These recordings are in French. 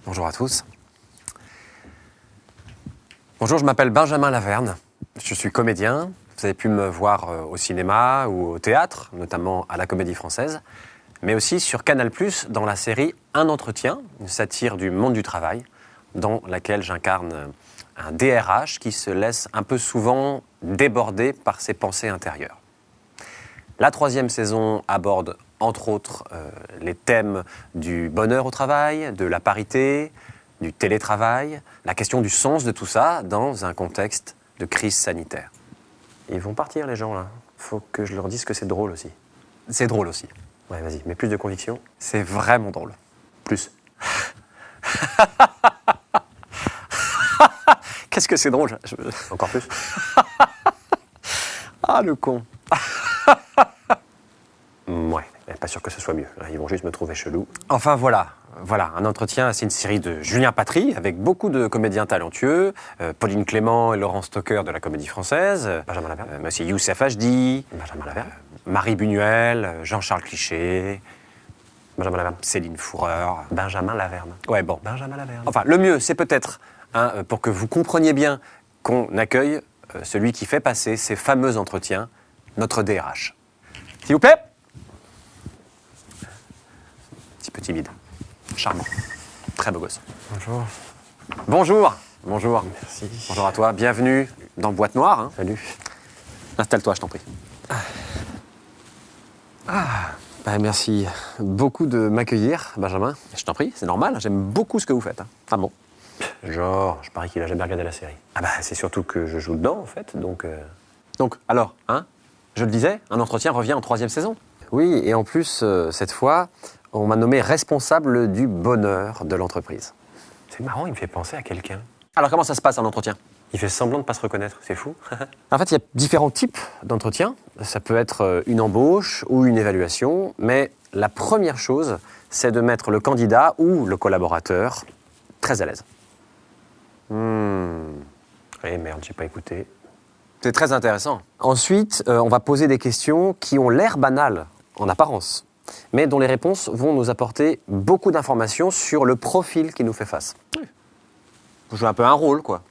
Bonjour à tous. Bonjour, je m'appelle Benjamin Laverne. Je suis comédien. Vous avez pu me voir au cinéma ou au théâtre, notamment à la Comédie Française, mais aussi sur Canal+, dans la série Un entretien, une satire du monde du travail, dans laquelle j'incarne un DRH qui se laisse un peu souvent déborder par ses pensées intérieures. La 3e saison aborde, entre autres, les thèmes du bonheur au travail, de la parité, du télétravail, la question du sens de tout ça dans un contexte de crise sanitaire. Ils vont partir, les gens, là. Faut que je leur dise que c'est drôle aussi. C'est drôle aussi. Ouais, vas-y, mais plus de conviction. C'est vraiment drôle. Plus. Qu'est-ce que c'est drôle. Encore plus. Ah, le con. Ouais, pas sûr que ce soit mieux. Ils vont juste me trouver chelou. Enfin, voilà, Un entretien, c'est une série de Julien Patry, avec beaucoup de comédiens talentueux, Pauline Clément et Laurent Stocker de la Comédie Française, Benjamin Laverne, mais aussi Youssef Hachdi, Benjamin Laverne, Marie Buñuel, Jean-Charles Cliché, Benjamin Laverne, Céline Fourreur, Benjamin Laverne. Ouais, bon, Benjamin Laverne. Enfin, le mieux, c'est peut-être, pour que vous compreniez bien qu'on accueille celui qui fait passer ces fameux entretiens, notre DRH. S'il vous plaît. Petit peu timide. Charmant. Très beau gosse. Bonjour. Bonjour. Bonjour. Merci. Bonjour à toi. Bienvenue dans Boîte Noire. Hein. Salut. Installe-toi, je t'en prie. Merci beaucoup de m'accueillir, Benjamin. Je t'en prie, c'est normal. J'aime beaucoup ce que vous faites. Hein. Enfin bon. Genre, je parie qu'il a jamais regardé la série. C'est surtout que je joue dedans, en fait. Donc, alors, je le disais, Un entretien revient en 3e saison. Oui, et en plus, cette fois, on m'a nommé responsable du bonheur de l'entreprise. C'est marrant, il me fait penser à quelqu'un. Alors, comment ça se passe, un entretien ? Il fait semblant de pas se reconnaître, c'est fou. En fait, il y a différents types d'entretiens. Ça peut être une embauche ou une évaluation, mais la première chose, c'est de mettre le candidat ou le collaborateur très à l'aise. Eh merde, j'ai pas écouté. C'est très intéressant. Ensuite, on va poser des questions qui ont l'air banales en apparence, mais dont les réponses vont nous apporter beaucoup d'informations sur le profil qui nous fait face. Vous jouez un peu un rôle, quoi.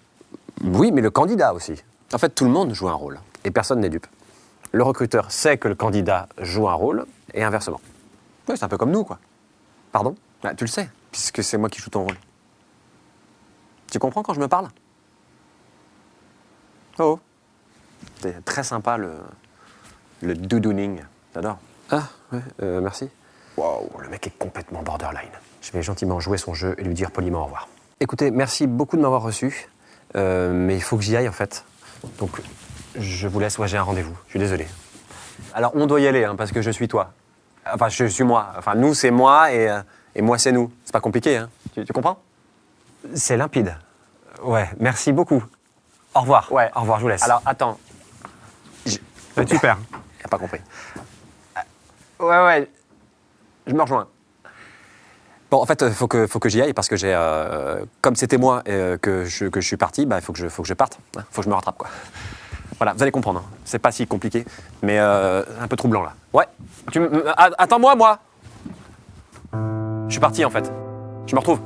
Oui, mais le candidat aussi. En fait, tout le monde joue un rôle, et personne n'est dupe. Le recruteur sait que le candidat joue un rôle, et inversement. Oui, c'est un peu comme nous, quoi. Pardon ? Tu le sais, puisque c'est moi qui joue ton rôle. Tu comprends quand je me parle ? Oh. C'est très sympa, le doodooning. J'adore. Merci. Waouh, le mec est complètement borderline. Je vais gentiment jouer son jeu et lui dire poliment au revoir. Écoutez, merci beaucoup de m'avoir reçu, mais il faut que j'y aille en fait. Donc, je vous laisse, j'ai un rendez-vous. Je suis désolé. Alors, on doit y aller, parce que je suis toi. Enfin, je suis moi. Enfin, nous, c'est moi et moi, c'est nous. C'est pas compliqué, hein. Tu comprends ? C'est limpide. Ouais, merci beaucoup. Au revoir. Ouais, au revoir, je vous laisse. Alors, attends. Super. Il n'a pas compris. Ouais, je me rejoins. Bon, en fait, il faut que j'y aille parce que j'ai, comme c'était moi que je suis parti, il faut que je parte. Il faut que je me rattrape, quoi. Voilà, vous allez comprendre. Hein. C'est pas si compliqué, mais un peu troublant, là. Ouais. Attends-moi, moi. Je suis parti, en fait. Je me retrouve.